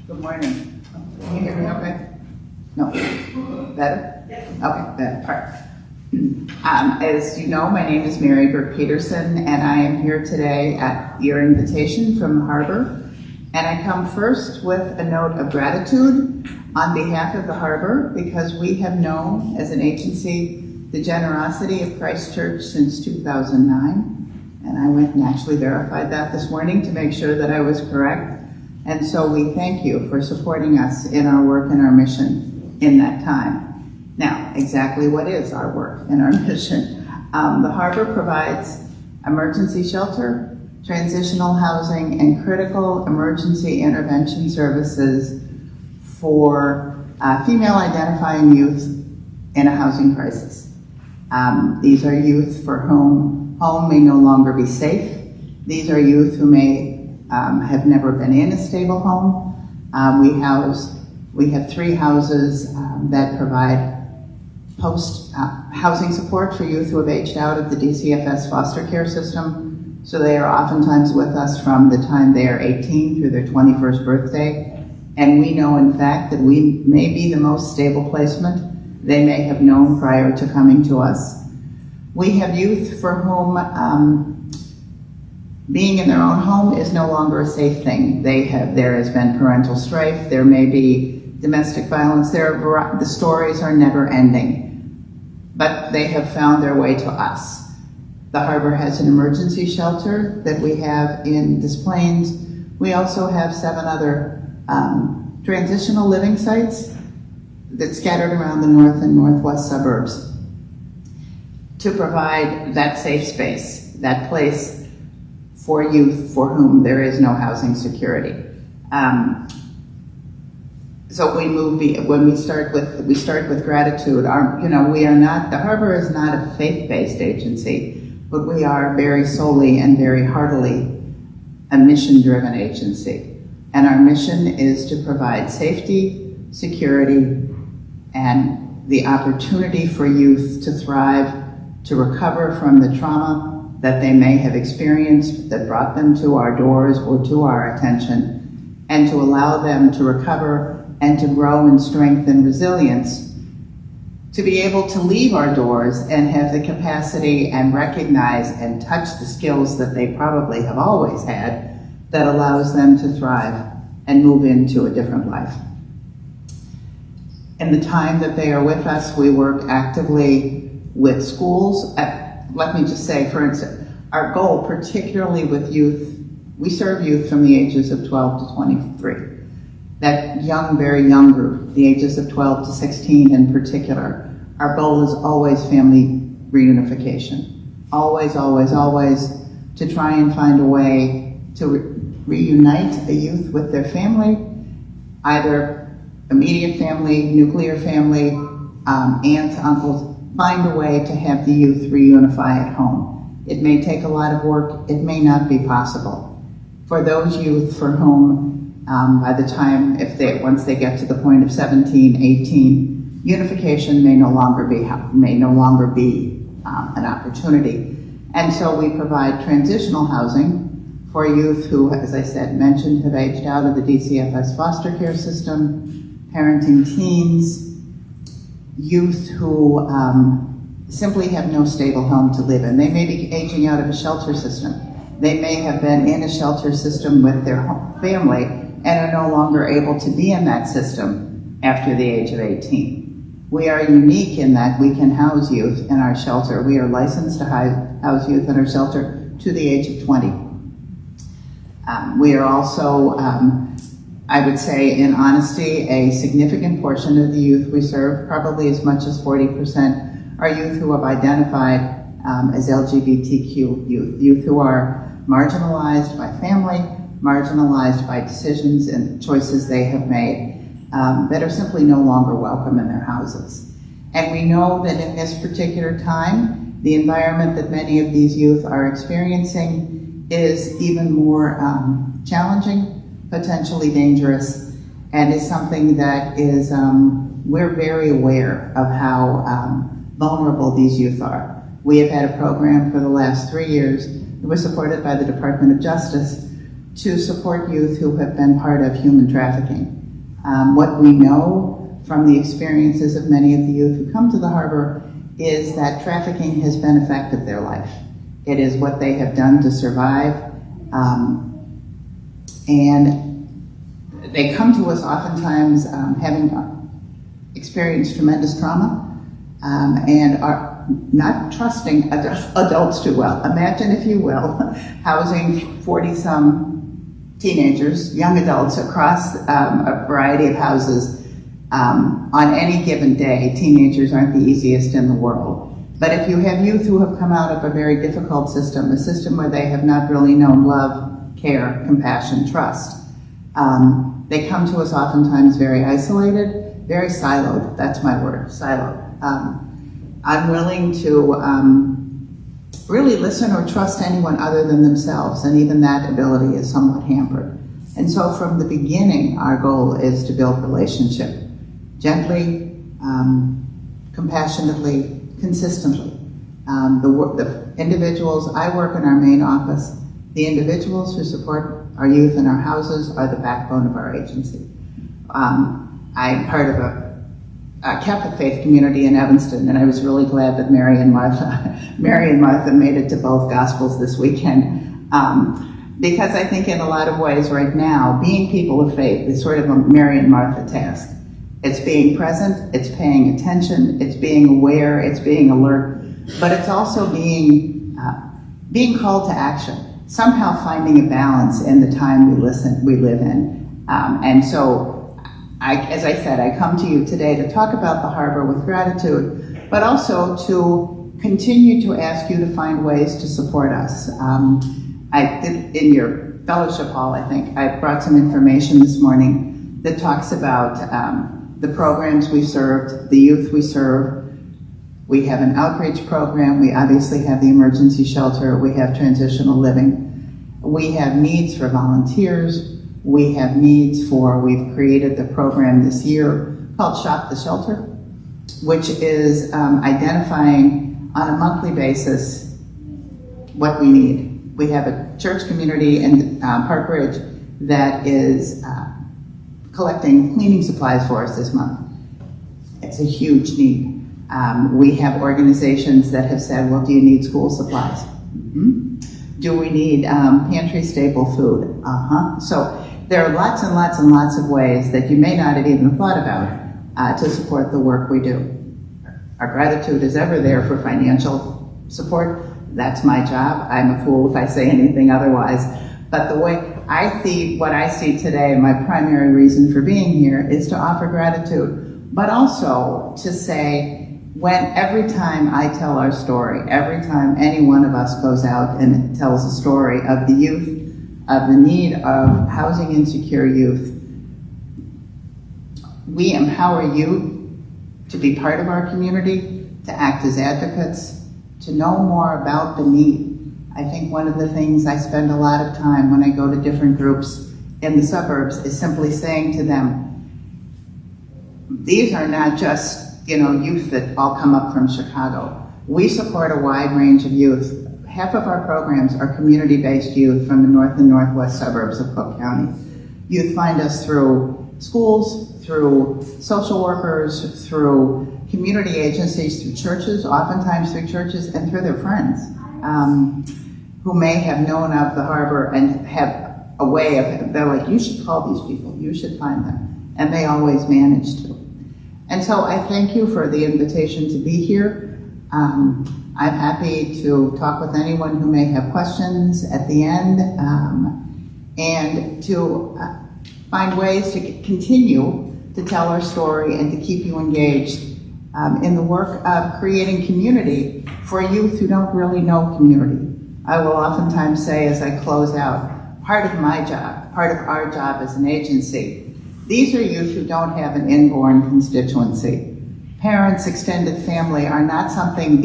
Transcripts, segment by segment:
Good morning. Can you hear me okay? No? Better? Yes. Okay, better. Perfect. As you know, my name is Mary Burke-Peterson, and I am here today at your invitation from Harbour. And I come first with a note of gratitude on behalf of the Harbour, because we have known as an agency the generosity of Christ Church since 2009. And I went and actually verified that this morning to make sure that I was correct. And so we thank you for supporting us in our work and our mission in that time. Now, exactly what is our work and our mission? The Harbour provides emergency shelter, transitional housing, and critical emergency intervention services for female identifying youth in a housing crisis. These are youth for whom home may no longer be safe. These are youth who may have never been in a stable home. We have 3 houses that provide housing support for youth who have aged out of the DCFS foster care system. So they are oftentimes with us from the time they are 18 through their 21st birthday. And we know, in fact, that we may be the most stable placement they may have known prior to coming to us. We have youth for whom being in their own home is no longer a safe thing. There has been parental strife, there may be domestic violence, the stories are never ending, but they have found their way to us. The Harbour has an emergency shelter that we have in Des Plaines. We also have 7 other transitional living sites that's scattered around the north and northwest suburbs to provide that safe space, that place for youth for whom there is no housing security. So when we start with gratitude. The Harbour is not a faith-based agency, but we are very solely and very heartily a mission-driven agency. And our mission is to provide safety, security, and the opportunity for youth to thrive, to recover from the trauma that they may have experienced that brought them to our doors or to our attention, and to allow them to recover and to grow in strength and resilience, to be able to leave our doors and have the capacity and recognize and touch the skills that they probably have always had that allows them to thrive and move into a different life. In the time that they are with us, we work actively with schools. Let me just say, for instance, our goal, particularly with youth, we serve youth from the ages of 12 to 23. That young, very young group, the ages of 12 to 16 in particular, our goal is always family reunification. Always, always, always to try and find a way to reunite a youth with their family, either immediate family, nuclear family, aunts, uncles. Find a way to have the youth reunify at home. It may take a lot of work, it may not be possible. For those youth for whom, by the time, once they get to the point of 17, 18, unification may no longer be an opportunity. And so we provide transitional housing for youth who, as I mentioned, have aged out of the DCFS foster care system, parenting teens, youth who simply have no stable home to live in. They may be aging out of a shelter system. They may have been in a shelter system with their family and are no longer able to be in that system after the age of 18. We are unique in that we can house youth in our shelter. We are licensed to house youth in our shelter to the age of 20. We are also, I would say in honesty, a significant portion of the youth we serve, probably as much as 40%, are youth who have identified as LGBTQ youth who are marginalized by family, marginalized by decisions and choices they have made that are simply no longer welcome in their houses. And we know that in this particular time, the environment that many of these youth are experiencing is even more challenging, potentially dangerous, and is something that is, we're very aware of how vulnerable these youth are. We have had a program for the last 3 years that was supported by the Department of Justice to support youth who have been part of human trafficking. What we know from the experiences of many of the youth who come to the Harbor is that trafficking has been a fact of their life. It is what they have done to survive, and they come to us oftentimes having experienced tremendous trauma, and are not trusting adults too well. Imagine, if you will, housing 40-some teenagers, young adults across a variety of houses. On any given day, teenagers aren't the easiest in the world. But if you have youth who have come out of a very difficult system, a system where they have not really known love, care, compassion, trust, they come to us oftentimes very isolated, very siloed. That's my word, siloed. Unwilling to really listen or trust anyone other than themselves, and even that ability is somewhat hampered. And so from the beginning, our goal is to build relationship gently, compassionately, consistently. The individuals, I work in our main office, the individuals who support our youth in our houses are the backbone of our agency. I'm part of a Catholic faith community in Evanston, and I was really glad that Mary and Martha made it to both Gospels this weekend, because I think in a lot of ways right now, being people of faith is sort of a Mary and Martha task. It's being present, it's paying attention, it's being aware, it's being alert, but it's also being called to action, somehow finding a balance in the time we live in. And so, as I said, I come to you today to talk about the Harbor with gratitude, but also to continue to ask you to find ways to support us. I did, in your fellowship hall, I think, I brought some information this morning that talks about the programs we served, the youth we serve. We have an outreach program. We obviously have the emergency shelter. We have transitional living. We have needs for volunteers. We have needs for, we've created the program this year called Shop the Shelter, which is identifying on a monthly basis what we need. We have a church community in Park Ridge that is collecting cleaning supplies for us this month. It's a huge need. We have organizations that have said, well, do you need school supplies? Mm-hmm. Do we need pantry staple food? So there are lots and lots and lots of ways that you may not have even thought about to support the work we do. Our gratitude is ever there for financial support. That's my job. I'm a fool if I say anything otherwise. But the way I see what I see today, my primary reason for being here is to offer gratitude, but also to say, every time I tell our story, every time any one of us goes out and tells a story of the youth, of the need of housing insecure youth, we empower you to be part of our community, to act as advocates, to know more about the need. I think one of the things I spend a lot of time when I go to different groups in the suburbs is simply saying to them, these are not just youth that all come up from Chicago. We support a wide range of youth. Half of our programs are community-based youth from the north and northwest suburbs of Cook County. Youth find us through schools, through social workers, through community agencies, through churches, oftentimes through churches, and through their friends who may have known of the Harbor and have a way of, they're like, you should call these people, you should find them. And they always manage to. And so I thank you for the invitation to be here. I'm happy to talk with anyone who may have questions at the end, and to find ways to continue to tell our story and to keep you engaged in the work of creating community for youth who don't really know community. I will oftentimes say as I close out, part of my job, part of our job as an agency, these are youth who don't have an inborn constituency. Parents, extended family are not something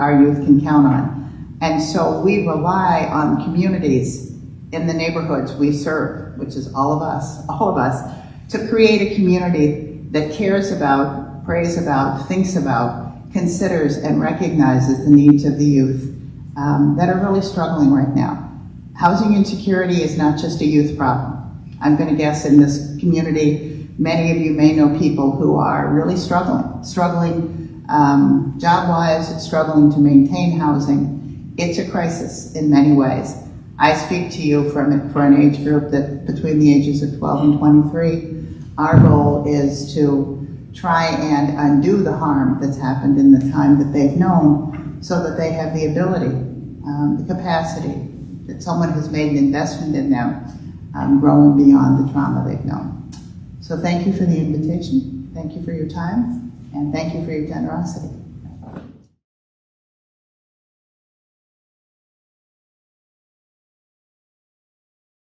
our youth can count on. And so we rely on communities in the neighborhoods we serve, which is all of us, to create a community that cares about, prays about, thinks about, considers and recognizes the needs of the youth that are really struggling right now. Housing insecurity is not just a youth problem. I'm going to guess in this community, many of you may know people who are really struggling job-wise, struggling to maintain housing. It's a crisis in many ways. I speak to you for an age group that between the ages of 12 and 23, our goal is to try and undo the harm that's happened in the time that they've known so that they have the ability, the capacity, that someone has made an investment in them, growing beyond the trauma they've known. So thank you for the invitation, thank you for your time, and thank you for your generosity.